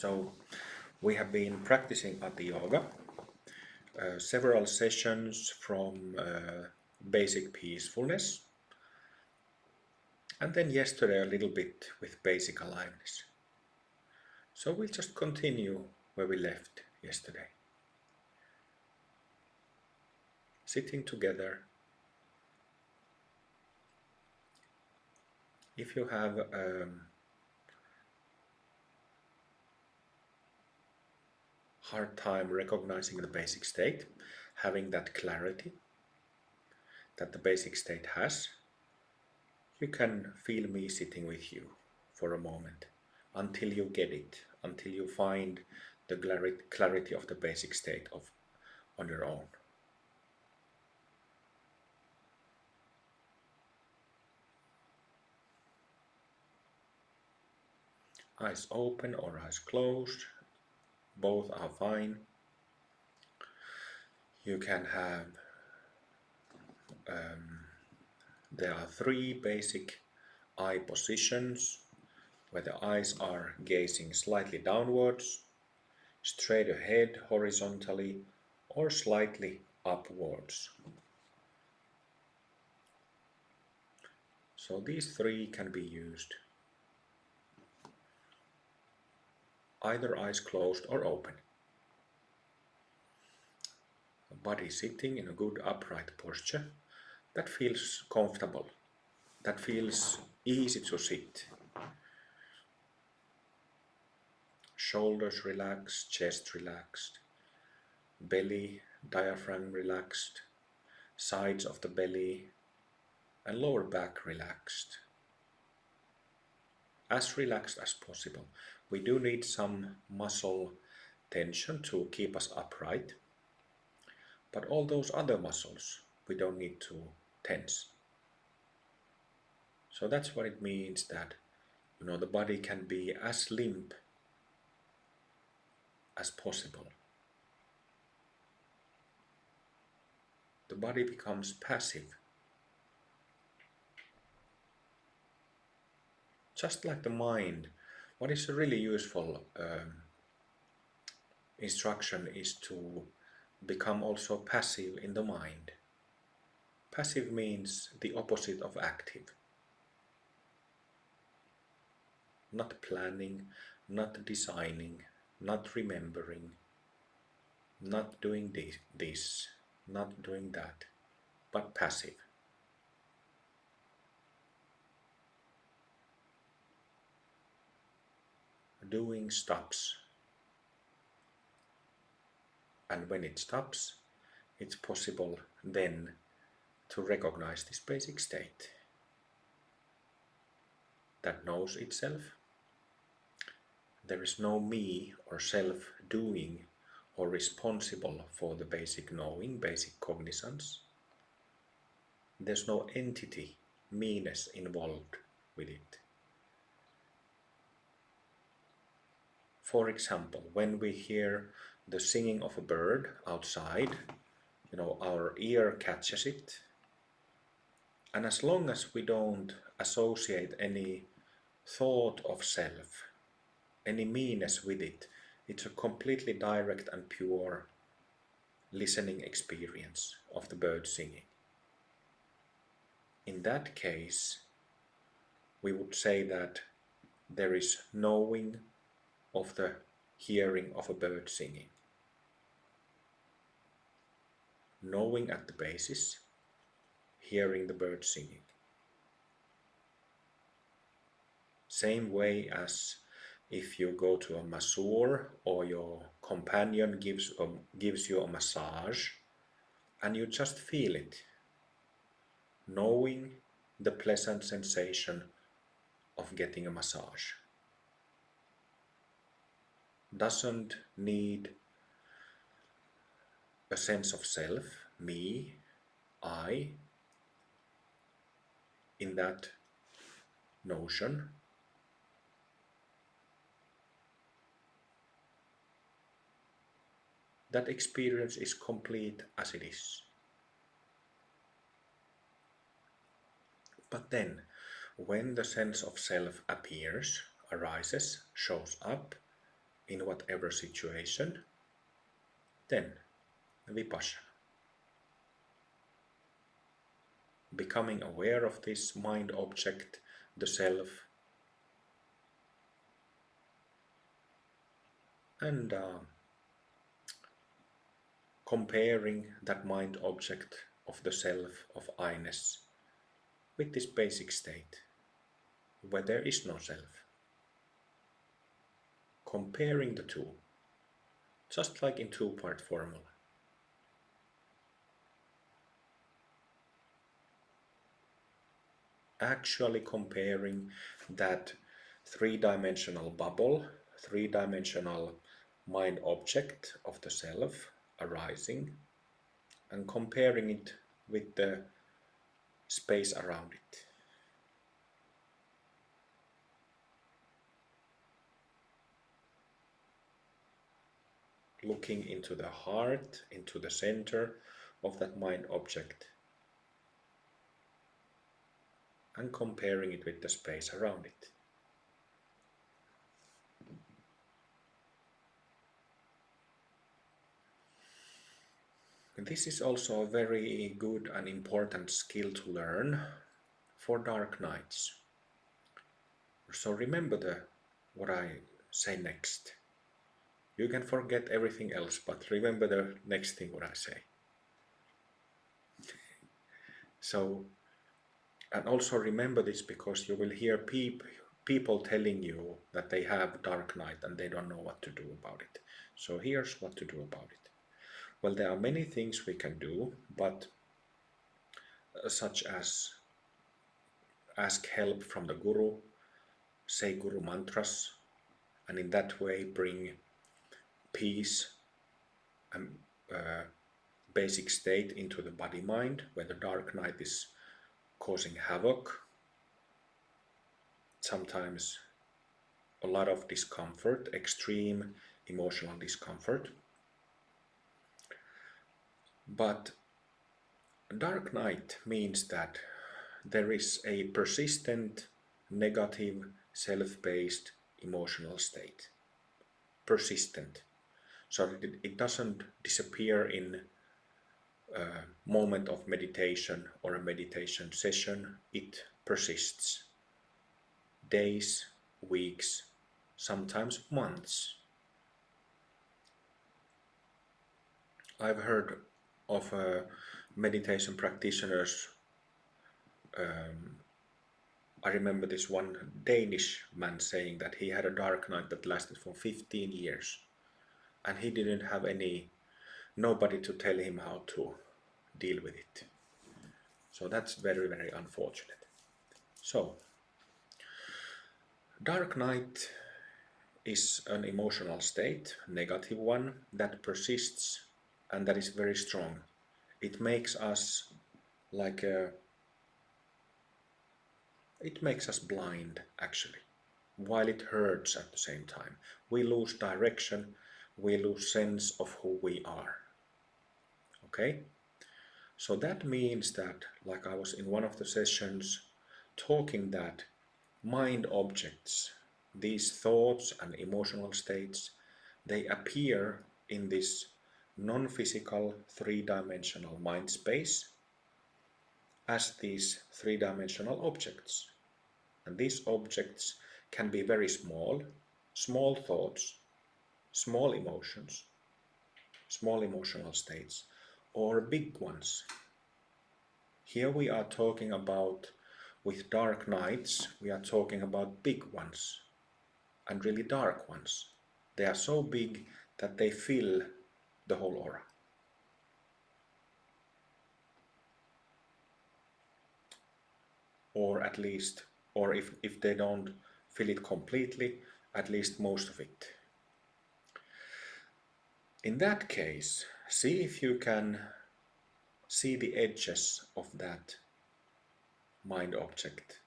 So we have been practicing Atiyoga, several sessions from basic peacefulness, and then yesterday a little bit with basic aliveness. So we'll just continue where we left yesterday. Sitting together. If you have hard time recognizing the basic state, having that clarity that the basic state has, you can feel me sitting with you for a moment until you get it, until you find the clarity of the basic state on your own. Eyes open or eyes closed, both are fine. You can have, there are three basic eye positions where the eyes are gazing slightly downwards, straight ahead horizontally, or slightly upwards. So these three can be used, either eyes closed or open. Body sitting in a good upright posture that feels comfortable, that feels easy to sit. Shoulders relaxed, chest relaxed, belly, diaphragm relaxed, sides of the belly and lower back relaxed. As relaxed as possible. We do need some muscle tension to keep us upright, but all those other muscles we don't need to tense. So that's what it means that the body can be as limp as possible. The body becomes passive. Just like the mind, what is a really useful instruction is to become also passive in the mind. Passive means the opposite of active. Not planning, not designing, not remembering, not doing this, not doing that, but passive. Doing stops. And when it stops, it's possible then to recognize this basic state that knows itself. There is no me or self doing or responsible for the basic knowing, basic cognizance. There's no entity, me-ness involved with it. For example, when we hear the singing of a bird outside, our ear catches it. And as long as we don't associate any thought of self, any me-ness with it, it's a completely direct and pure listening experience of the bird singing. In that case, we would say that there is knowing of the hearing of a bird singing. Knowing at the basis, hearing the bird singing. Same way as if you go to a masseur or your companion gives you a massage and you just feel it, knowing the pleasant sensation of getting a massage. Doesn't need a sense of self, me, I, in that notion. That experience is complete as it is. But then, when the sense of self appears, arises, shows up, in whatever situation, then vipassana. Becoming aware of this mind object, the self, and comparing that mind object of the self, of I-ness, with this basic state, where there is no self. Comparing the two, just like in two-part formula. Actually comparing that three-dimensional bubble, three-dimensional mind object of the self arising, and comparing it with the space around it. Looking into the heart, into the center of that mind object, and comparing it with the space around it. This is also a very good and important skill to learn for dark nights. So remember what I say next. You can forget everything else, but remember the next thing what I say. So, and also remember this because you will hear people telling you that they have dark night and they don't know what to do about it. So here's what to do about it. Well, there are many things we can do, but such as ask help from the guru, say guru mantras, and in that way bring peace and basic state into the body-mind, where the dark night is causing havoc, sometimes a lot of discomfort, extreme emotional discomfort. But dark night means that there is a persistent negative self-based emotional state. Persistent. So it doesn't disappear in a moment of meditation or a meditation session. It persists. Days, weeks, sometimes months. I've heard of meditation practitioners. I remember this one Danish man saying that he had a dark night that lasted for 15 years and he didn't have nobody to tell him how to deal with it. So that's very, very unfortunate. So, dark night is an emotional state, negative one, that persists and that is very strong. It makes us like it makes us blind, actually, while it hurts at the same time. We lose direction, we lose sense of who we are. Okay? So that means that, like I was in one of the sessions talking that mind objects, these thoughts and emotional states, they appear in this non-physical three-dimensional mind space as these three-dimensional objects. And these objects can be very small, small thoughts, small emotions, small emotional states, or big ones. Here we are talking about, with dark nights, we are talking about big ones, and really dark ones. They are so big that they fill the whole aura. Or at least, or if they don't fill it completely, at least most of it. In that case, see if you can see the edges of that mind object,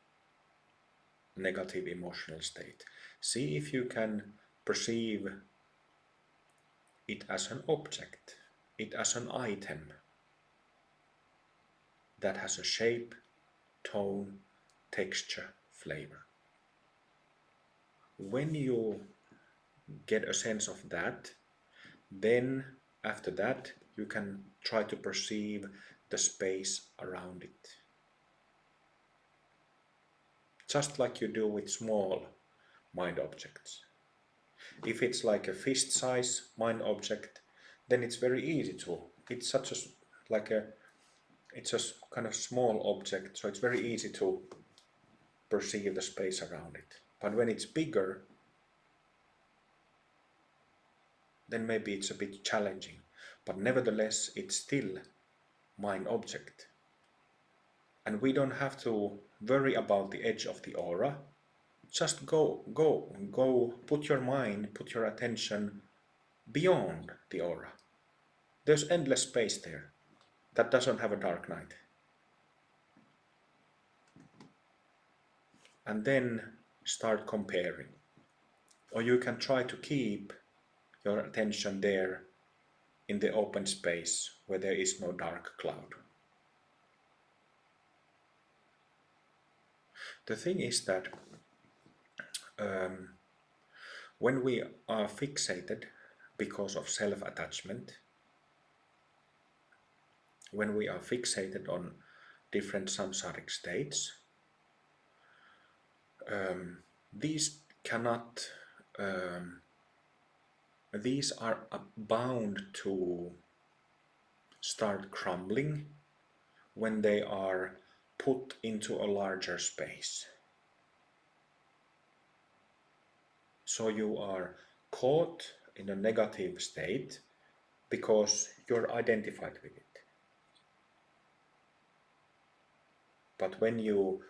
negative emotional state. See if you can perceive it as an object, it as an item that has a shape, tone, texture, flavor. When you get a sense of that, then after that you can try to perceive the space around it. Just like you do with small mind objects. If it's like a fist size mind object, then it's very easy to. It's such a like a it's a kind of small object, so it's very easy to perceive the space around it. But when it's bigger, then maybe it's a bit challenging. But nevertheless, it's still mind object. And we don't have to worry about the edge of the aura. Just go, put your mind, put your attention beyond the aura. There's endless space there that doesn't have a dark night. And then start comparing. Or you can try to keep your attention there in the open space where there is no dark cloud. The thing is that when we are fixated because of self-attachment, when we are fixated on different samsaric states, these cannot, these are bound to start crumbling when they are put into a larger space. So you are caught in a negative state because you're identified with it. But when you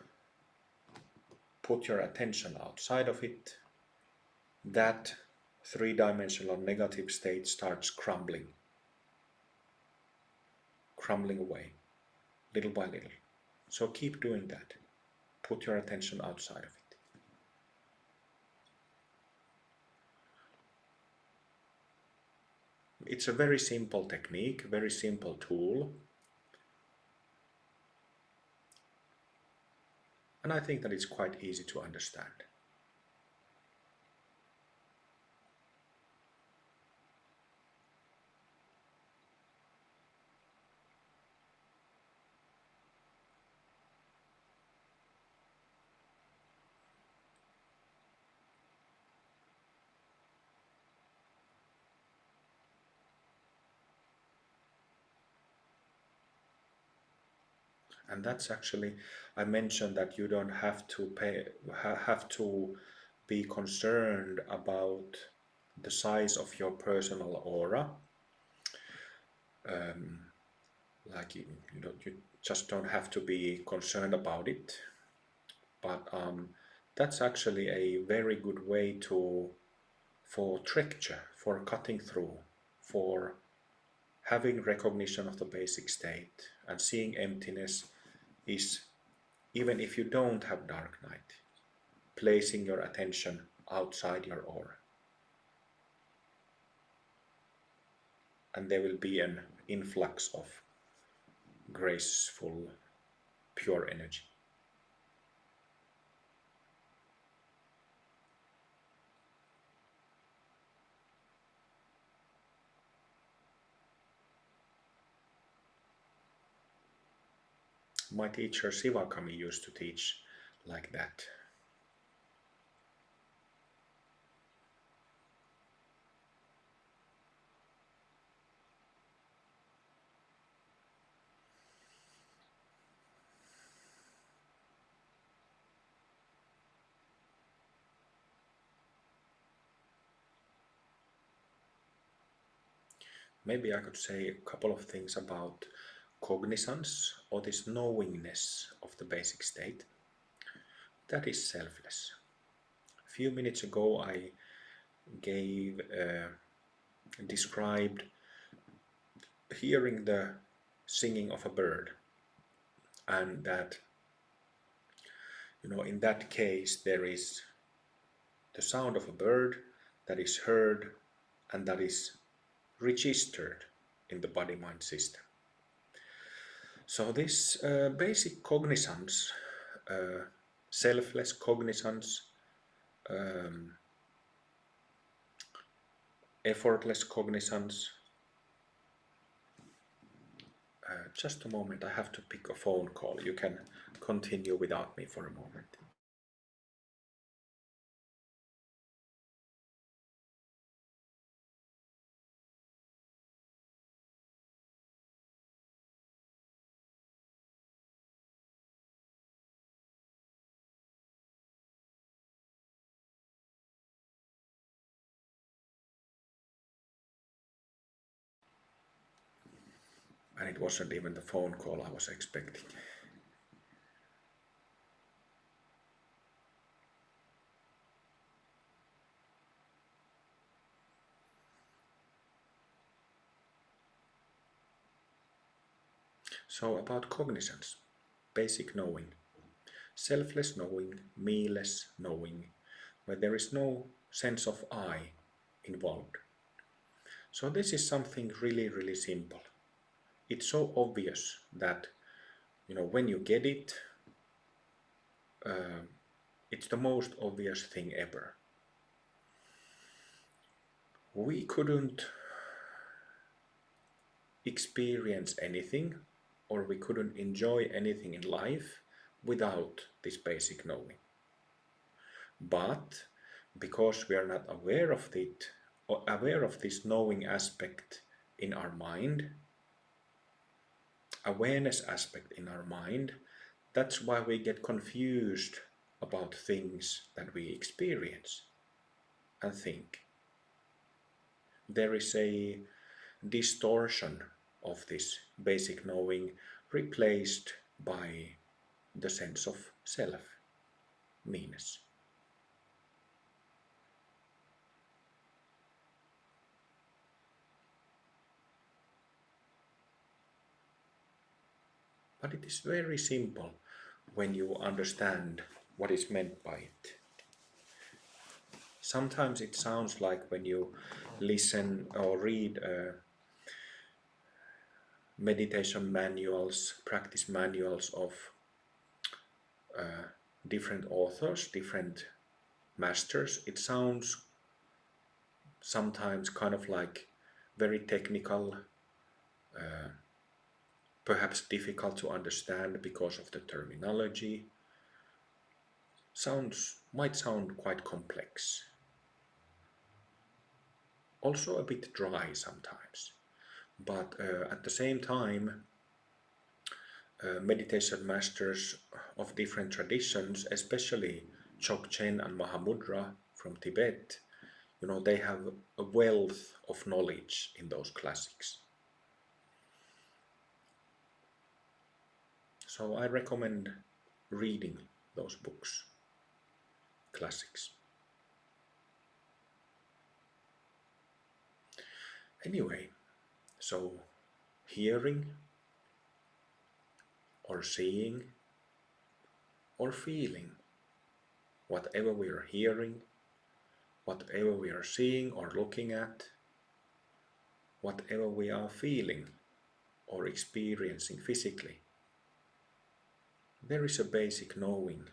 put your attention outside of it, that three-dimensional negative state starts crumbling away, little by little. So keep doing that. Put your attention outside of it. It's a very simple technique, very simple tool. And I think that it's quite easy to understand. And that's actually, I mentioned that you don't have to be concerned about the size of your personal aura. Like you just don't have to be concerned about it. But that's actually a very good way for trekture, for cutting through, for having recognition of the basic state and seeing emptiness is, even if you don't have dark night, placing your attention outside your aura. And there will be an influx of graceful, pure energy. My teacher Sivakami used to teach like that. Maybe I could say a couple of things about cognizance, or this knowingness of the basic state. That is selfless. A few minutes ago I described hearing the singing of a bird, and that, in that case there is the sound of a bird that is heard and that is registered in the body-mind system. So this basic cognizance, selfless cognizance, effortless cognizance. Just a moment, I have to pick a phone call. You can continue without me for a moment. And it wasn't even the phone call I was expecting. So about cognizance, basic knowing, selfless knowing, me-less knowing, where there is no sense of I involved. So this is something really, really simple. It's so obvious that, when you get it, uh, it's the most obvious thing ever. We couldn't experience anything, or we couldn't enjoy anything in life without this basic knowing. But because we are not aware of it, or aware of this knowing aspect in our mind, awareness aspect in our mind, that's why we get confused about things that we experience and think. There is a distortion of this basic knowing replaced by the sense of self, meanness. But it is very simple when you understand what is meant by it. Sometimes it sounds like when you listen or read meditation manuals, practice manuals of different authors, different masters, it sounds sometimes kind of like very technical, perhaps difficult to understand because of the terminology. Might sound quite complex. Also a bit dry sometimes. But at the same time, meditation masters of different traditions, especially Dzogchen and Mahamudra from Tibet, they have a wealth of knowledge in those classics. So I recommend reading those books, classics. Anyway, so hearing or seeing or feeling, whatever we are hearing, whatever we are seeing or looking at, whatever we are feeling or experiencing physically, there is a basic knowing,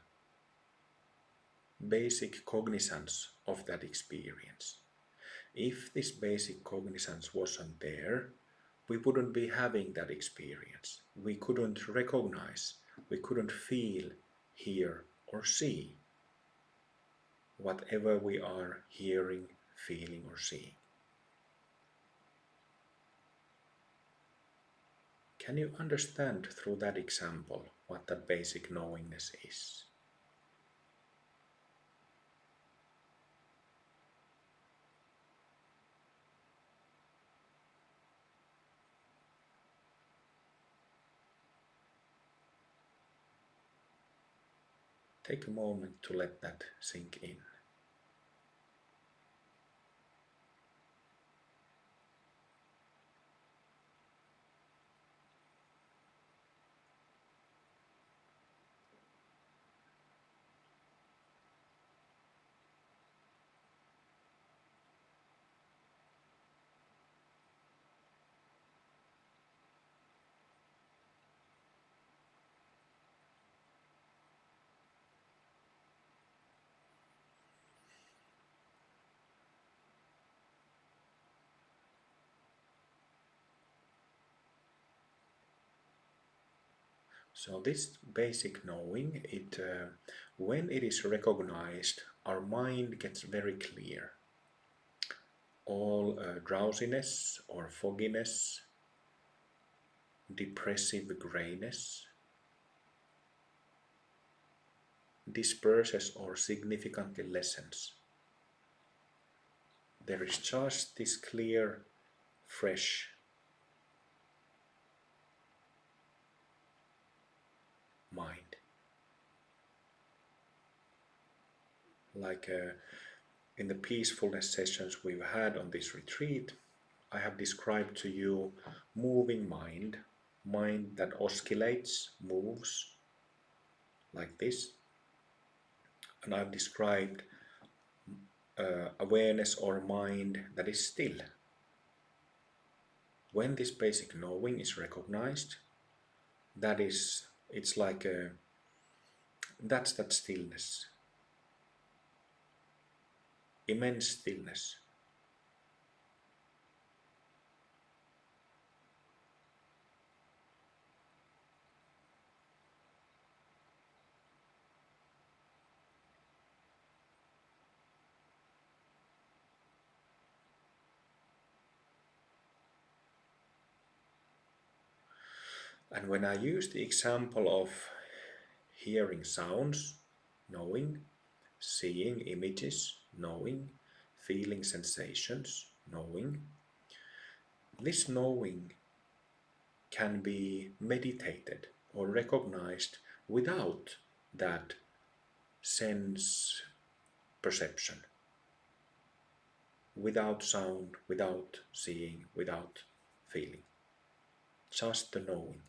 basic cognizance of that experience. If this basic cognizance wasn't there, we wouldn't be having that experience. We couldn't recognize, we couldn't feel, hear, or see whatever we are hearing, feeling, or seeing. Can you understand through that example what that basic knowingness is? Take a moment to let that sink in. So this basic knowing, when it is recognized, our mind gets very clear. All drowsiness or fogginess, depressive grayness disperses or significantly lessens. There is just this clear, fresh mind. Like in the peacefulness sessions we've had on this retreat, I have described to you moving mind, mind that oscillates, moves like this. And I've described awareness or mind that is still. When this basic knowing is recognized, it's like that's that stillness, immense stillness. And when I use the example of hearing sounds, knowing, seeing images, knowing, feeling sensations, knowing, this knowing can be meditated or recognized without that sense perception, without sound, without seeing, without feeling, just the knowing.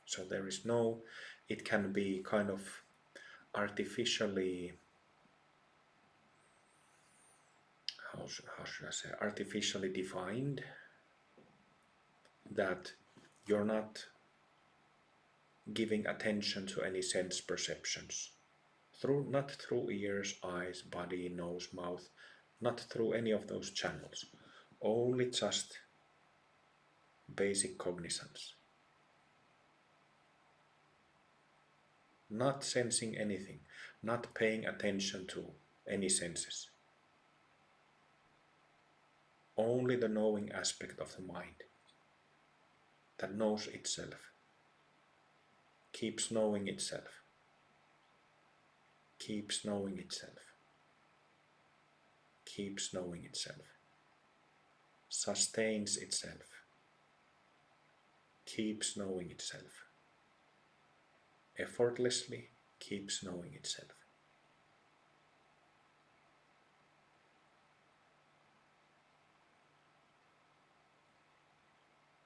So there is no, it can be kind of artificially, how should I say, artificially defined, that you're not giving attention to any sense perceptions. Not through ears, eyes, body, nose, mouth, not through any of those channels. Only just basic cognizance. Not sensing anything, not paying attention to any senses. Only the knowing aspect of the mind that knows itself, keeps knowing itself, keeps knowing itself, keeps knowing itself, sustains itself, keeps knowing itself, effortlessly keeps knowing itself.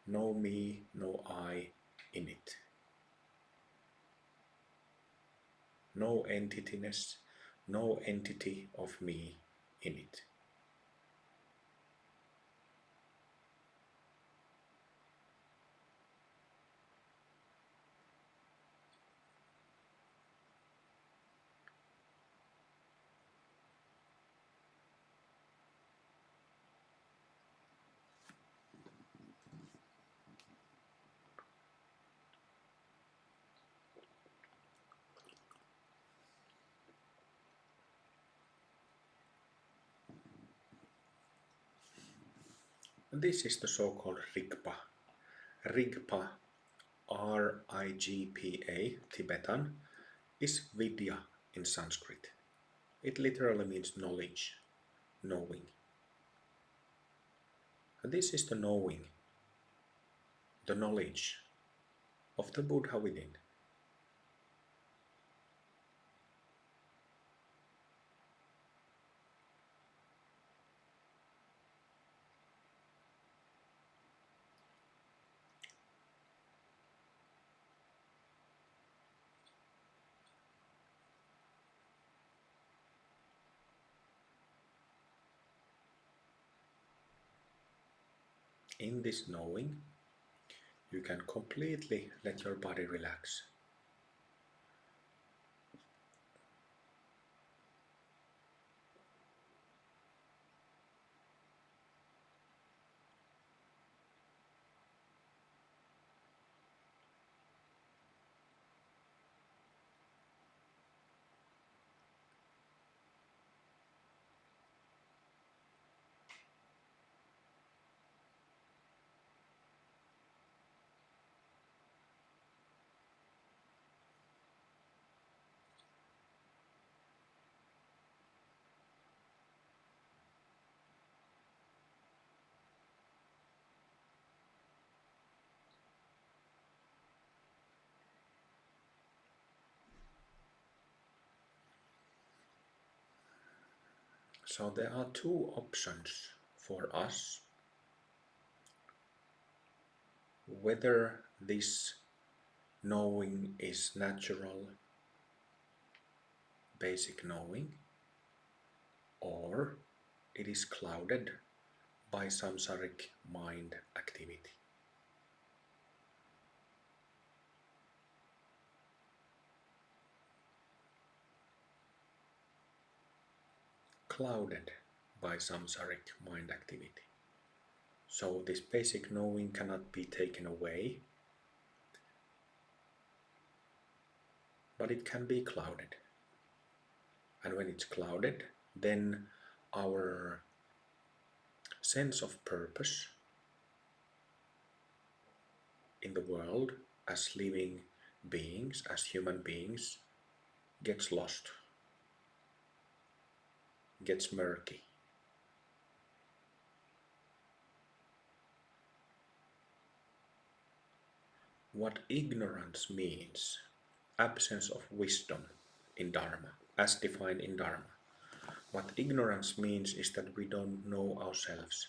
No me, no I in it. No entityness, no entity of me in it. This is the so-called Rigpa. Rigpa, R-I-G-P-A, Tibetan, is Vidya in Sanskrit. It literally means knowledge, knowing. And this is the knowing, the knowledge of the Buddha within. in this knowing, you can completely let your body relax. So there are two options for us whether this knowing is natural, basic knowing, or it is clouded by samsaric mind activity. Clouded by samsaric mind activity. So this basic knowing cannot be taken away, but it can be clouded. And when it's clouded, then our sense of purpose in the world as living beings, as human beings, gets lost, gets murky. What ignorance means, absence of wisdom in Dharma, as defined in Dharma. What ignorance means is that we don't know ourselves.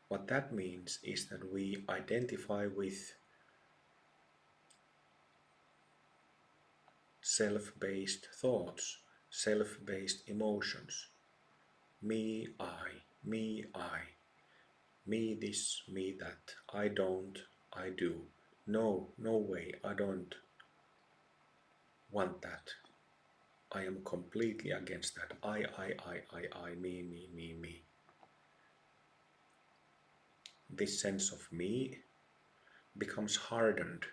What that means is that we identify with self-based thoughts, self-based emotions. Me, I, me this, me that, I don't, I do. No, no way, I don't want that. I am completely against that. I, me. This sense of me becomes hardened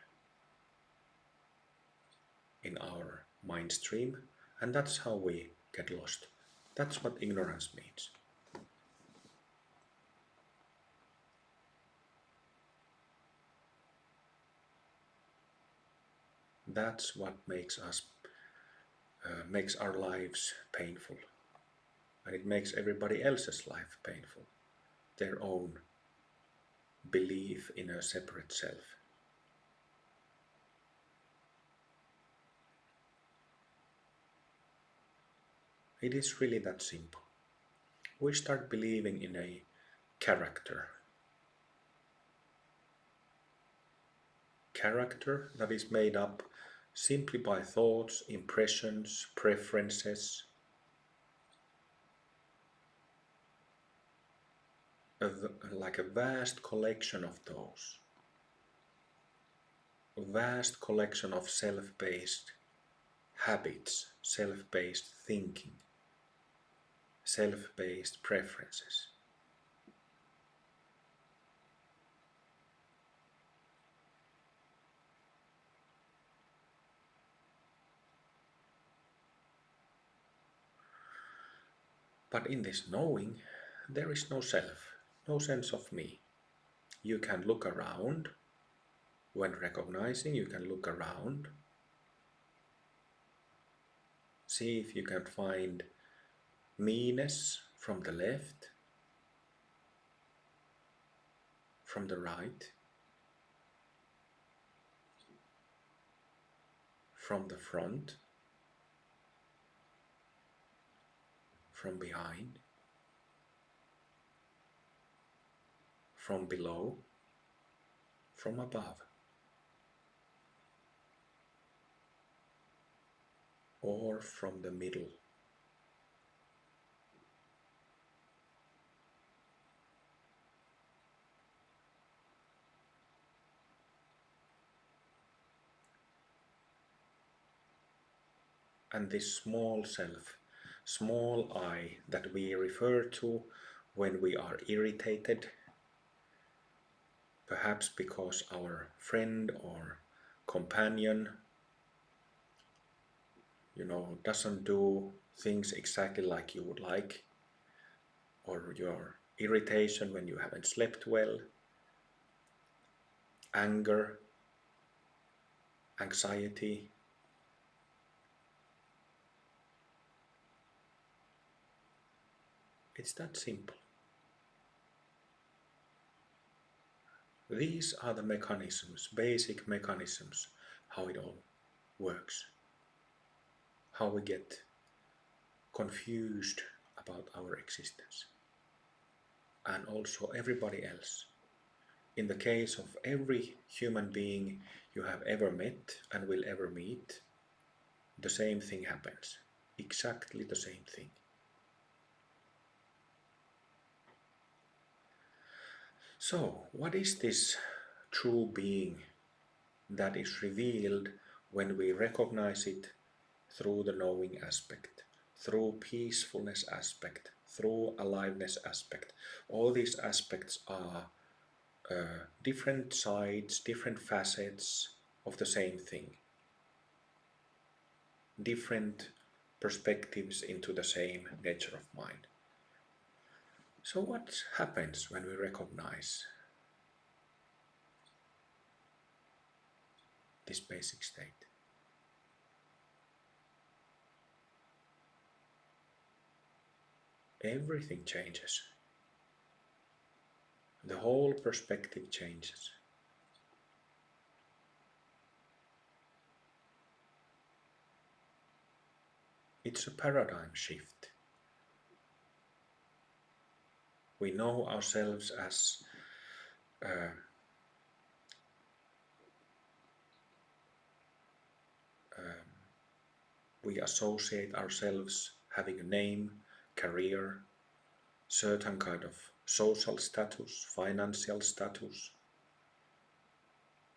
in our mind stream, and that's how we get lost. That's what ignorance means. That's what makes our lives painful, and it makes everybody else's life painful. Their own belief in a separate self. It is really that simple. We start believing in a character. Character that is made up simply by thoughts, impressions, preferences, like a vast collection of those. A vast collection of self-based habits, self-based thinking, self-based preferences. But in this knowing, there is no self, no sense of me. You can look around. When recognizing, you can look around. See if you can find me-ness from the left, from the right, from the front, from behind, from below, from above, or from the middle. And this small self, small I that we refer to when we are irritated, perhaps because our friend or companion, doesn't do things exactly like you would like, or your irritation when you haven't slept well, anger, anxiety. It's that simple. These are the mechanisms, basic mechanisms, how it all works, how we get confused about our existence, and also everybody else. In the case of every human being you have ever met and will ever meet, the same thing happens. Exactly the same thing. So, what is this true being that is revealed when we recognize it through the knowing aspect, through peacefulness aspect, through aliveness aspect? All these aspects are different sides, different facets of the same thing, different perspectives into the same nature of mind. So, what happens when we recognize this basic state? Everything changes. The whole perspective changes. It's a paradigm shift. We know ourselves as uh, we associate ourselves having a name, career, certain kind of social status, financial status,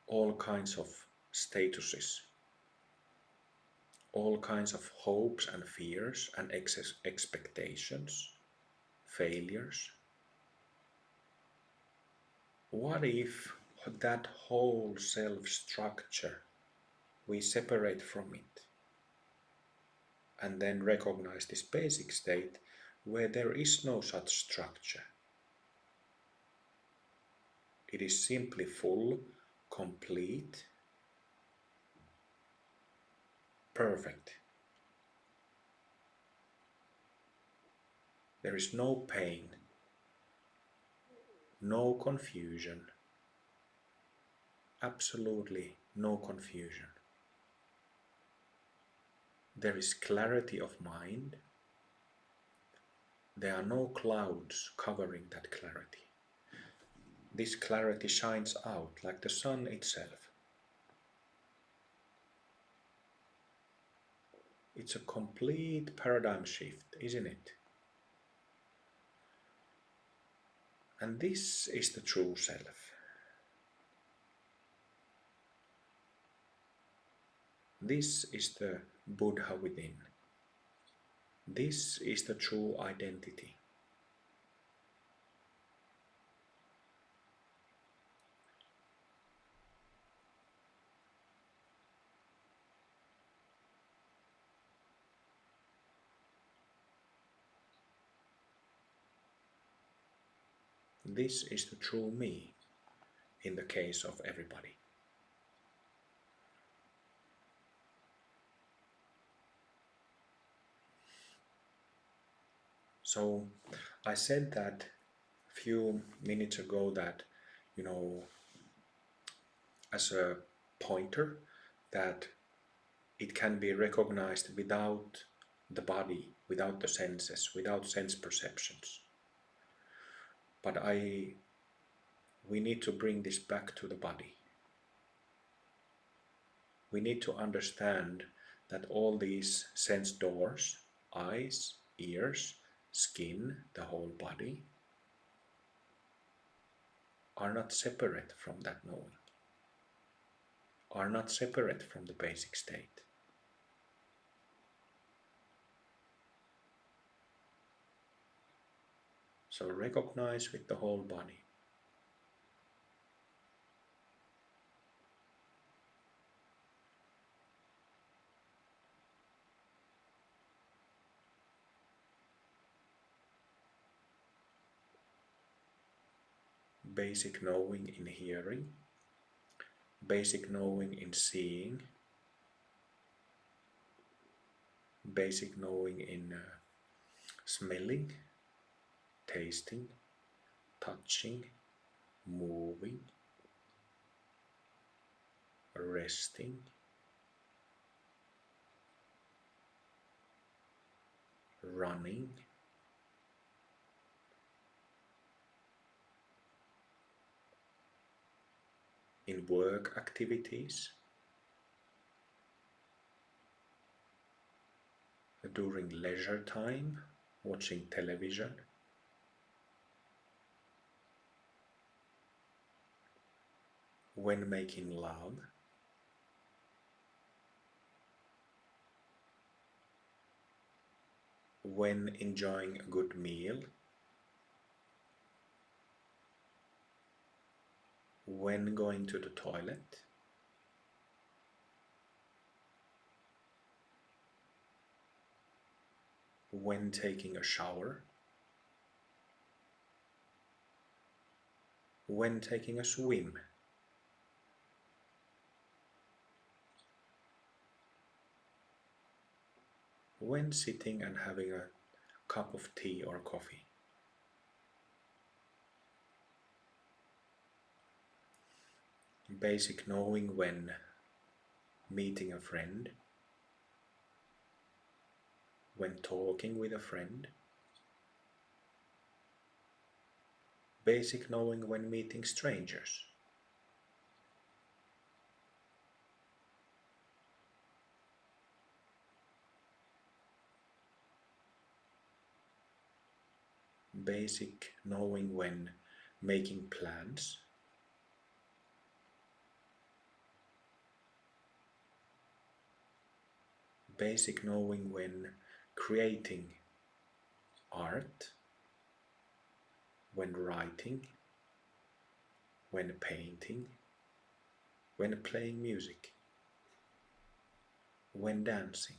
all kinds of statuses, all kinds of hopes and fears and expectations, failures. What if that whole self structure we separate from it and then recognize this basic state where there is no such structure? It is simply full, complete, perfect. There is no pain, no confusion, absolutely no confusion. There is clarity of mind. There are no clouds covering that clarity. This clarity shines out like the sun itself. It's a complete paradigm shift, isn't it? And this is the true self. This is the Buddha within. This is the true identity. This is the true me in the case of everybody. So I said that a few minutes ago that, you know, as a pointer, that it can be recognized without the body, without the senses, without sense perceptions. But we need to bring this back to the body. We need to understand that all these sense doors, eyes, ears, skin, the whole body, are not separate from that knowing, are not separate from the basic state. So recognize with the whole body. Basic knowing in hearing, basic knowing in seeing, basic knowing in smelling, tasting, touching, moving, resting, running, in work activities, during leisure time, watching television, when making love, when enjoying a good meal, when going to the toilet, when taking a shower, when taking a swim, when sitting and having a cup of tea or coffee. Basic knowing when meeting a friend, when talking with a friend. Basic knowing when meeting strangers. Basic knowing when making plans. Basic knowing when creating art, when writing, when painting, when playing music, when dancing.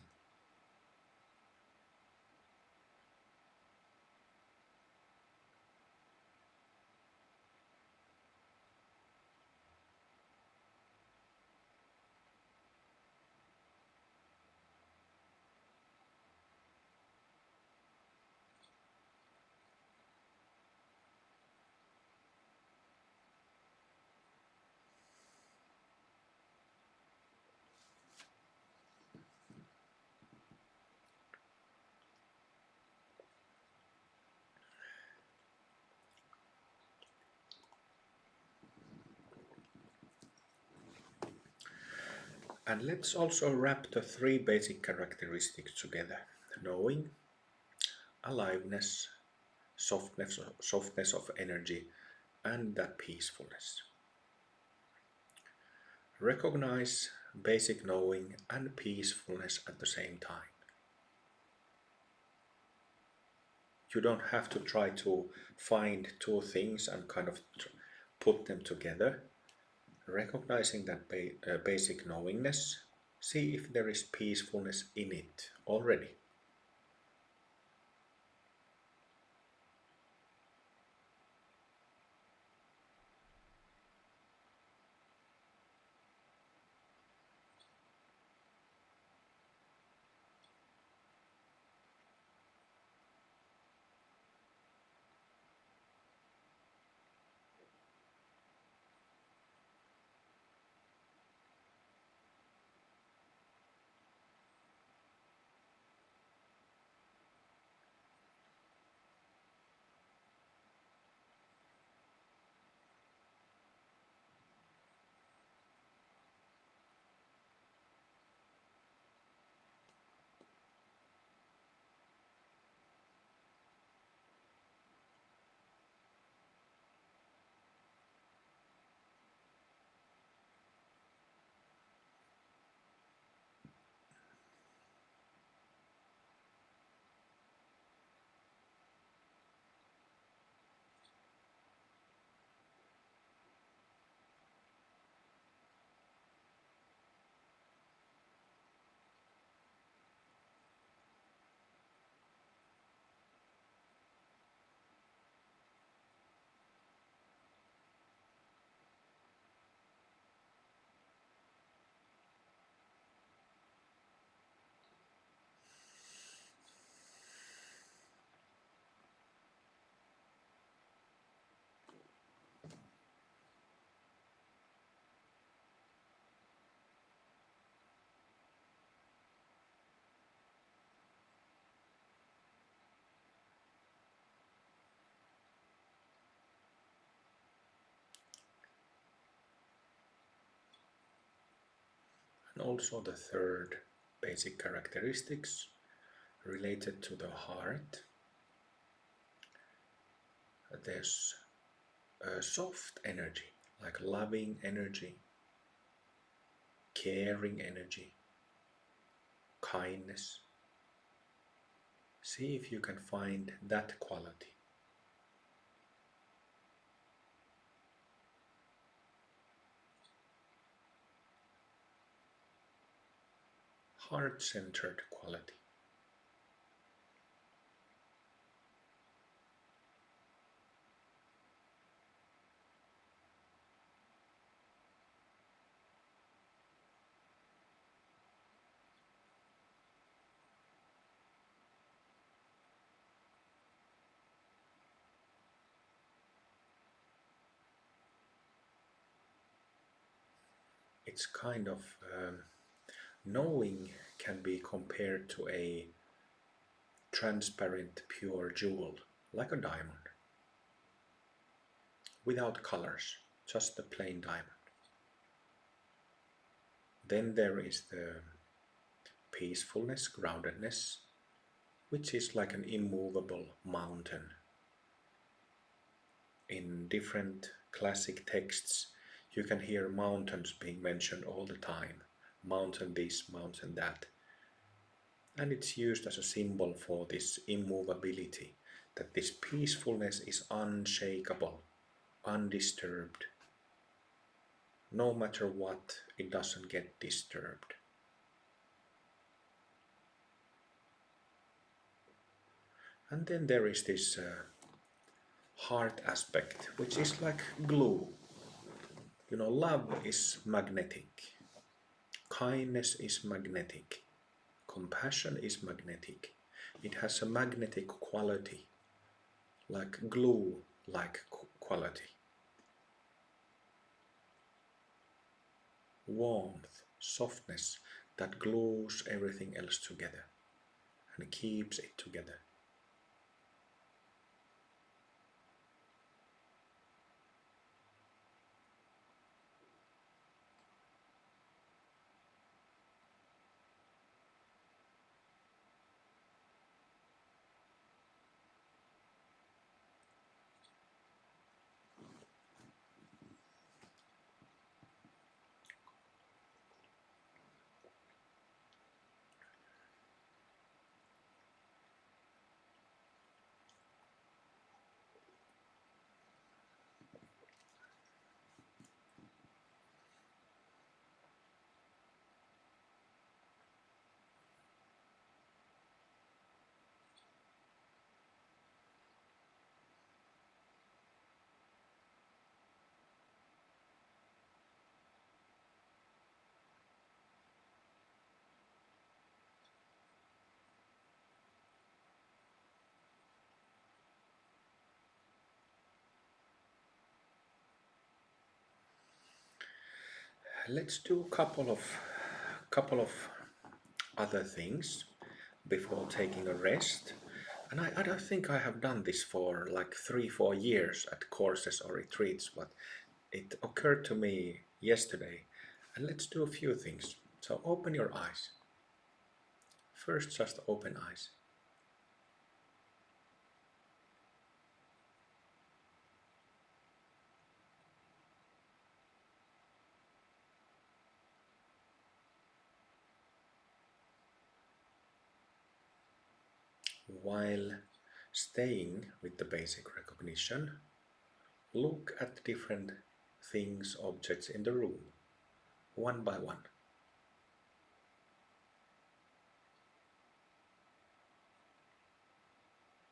And let's also wrap the three basic characteristics together: knowing, aliveness, softness of energy, and that peacefulness. Recognize basic knowing and peacefulness at the same time. You don't have to try to find two things and kind of put them together. Recognizing that basic knowingness, see if there is peacefulness in it already. And also the third basic characteristics related to the heart. There's a soft energy, like loving energy, caring energy, kindness. See if you can find that quality. Heart-centered quality. It's kind of knowing can be compared to a transparent pure jewel, like a diamond, without colors, just the plain diamond. Then there is the peacefulness, groundedness, which is like an immovable mountain. In different classic texts, you can hear mountains being mentioned all the time. Mountain this, mountain that. And it's used as a symbol for this immovability, that this peacefulness is unshakable, undisturbed. No matter what, it doesn't get disturbed. And then there is this heart aspect, which is like glue. You know, love is magnetic, kindness is magnetic, compassion is magnetic. It has a magnetic quality, like glue like quality. Warmth, softness that glues everything else together and keeps it together. Let's do a couple of other things before taking a rest. And I don't think I have done this for like 3-4 years at courses or retreats, but it occurred to me yesterday. And let's do a few things. So open your eyes. First, just open eyes. While staying with the basic recognition, look at different things, objects in the room, one by one.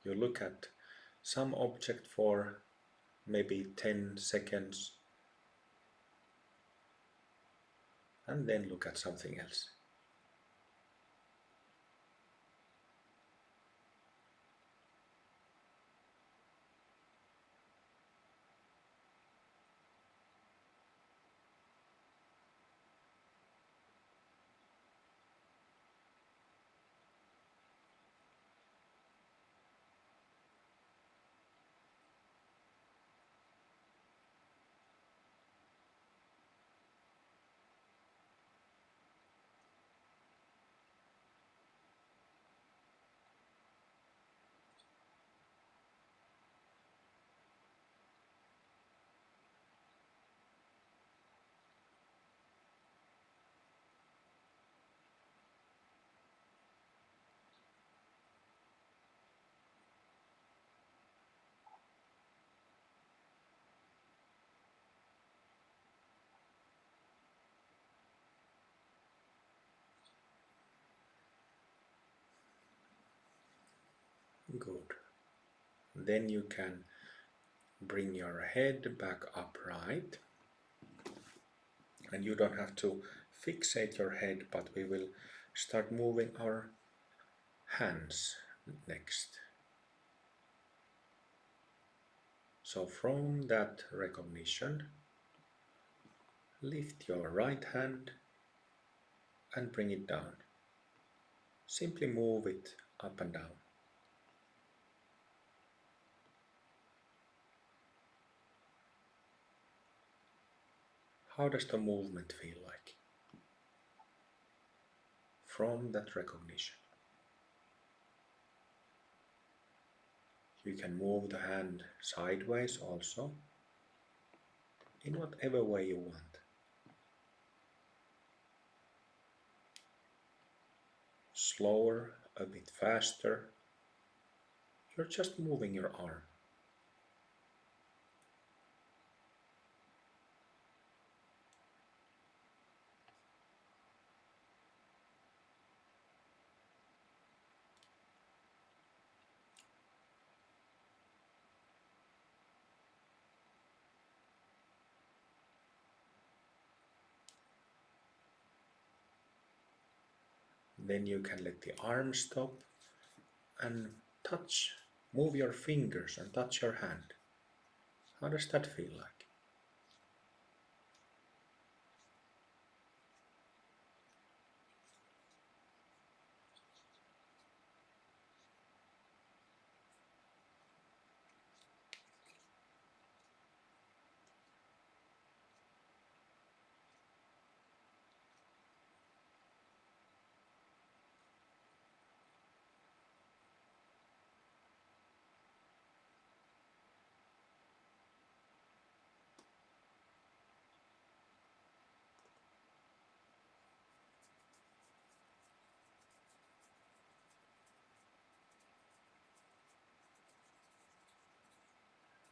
You look at some object for maybe 10 seconds and then look at something else. Then you can bring your head back upright, and you don't have to fixate your head, but we will start moving our hands next. So from that recognition, lift your right hand and bring it down. Simply move it up and down. How does the movement feel like? From that recognition. You can move the hand sideways also, in whatever way you want. Slower, a bit faster. You're just moving your arm. Then you can let the arm stop and move your fingers and touch your hand. How does that feel like?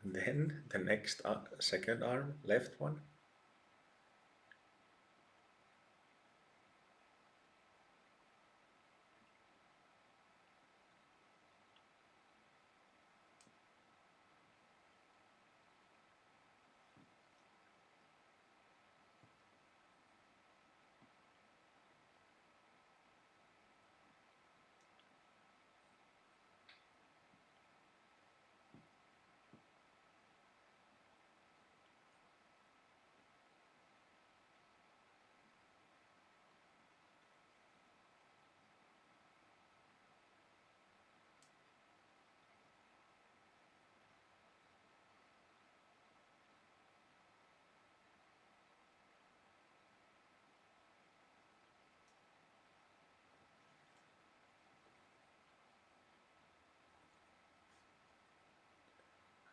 Then the next second arm, left one.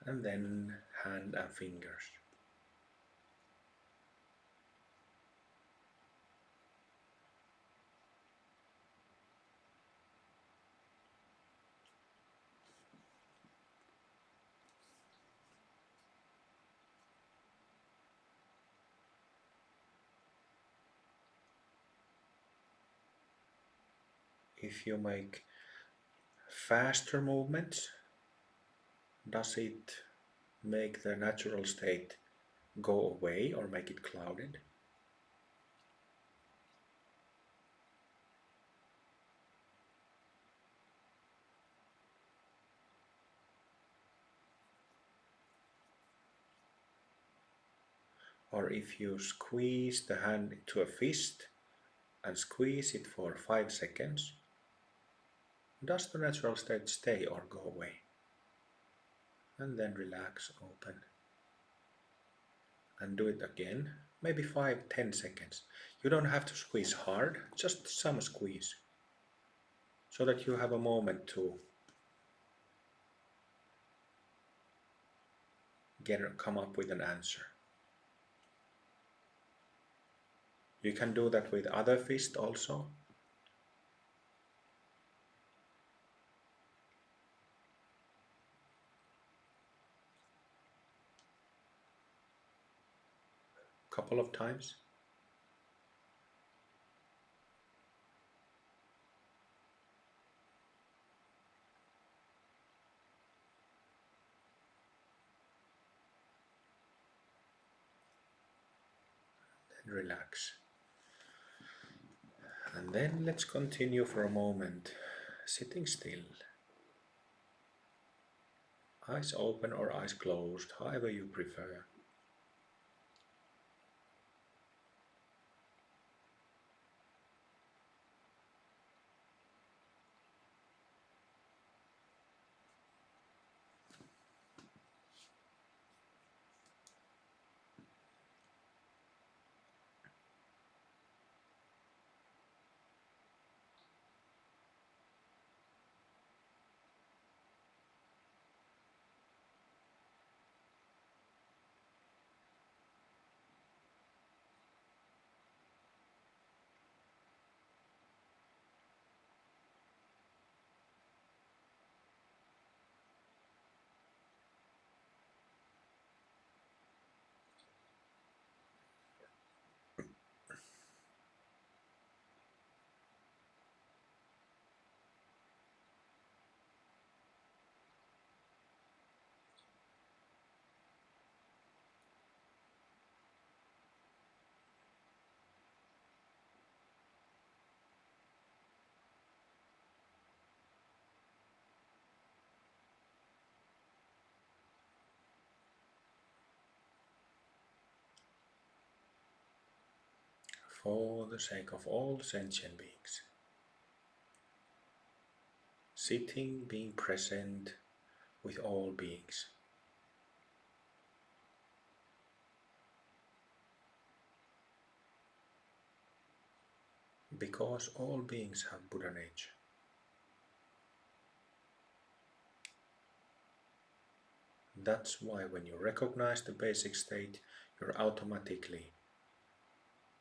And then hand and fingers. If you make faster movements, does it make the natural state go away or make it clouded? Or if you squeeze the hand into a fist and squeeze it for 5 seconds, does the natural state stay or go away? And then relax, open. And do it again, maybe 5–10 seconds. You don't have to squeeze hard, just some squeeze, so that you have a moment to come up with an answer. You can do that with other fist also. Couple of times. and relax. And then let's continue for a moment, sitting still, eyes open or eyes closed, however you prefer. For the sake of all sentient beings, sitting, being present with all beings, because all beings have Buddha nature. That's why when you recognize the basic state, you're automatically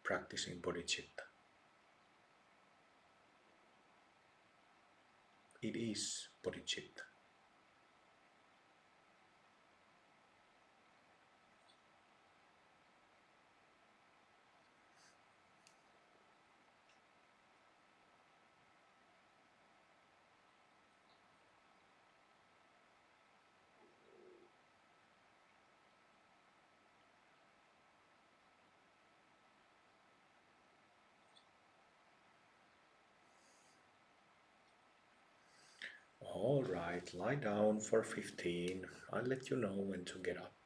practicing bodhicitta. It is bodhicitta. All right, lie down for 15. I'll let you know when to get up.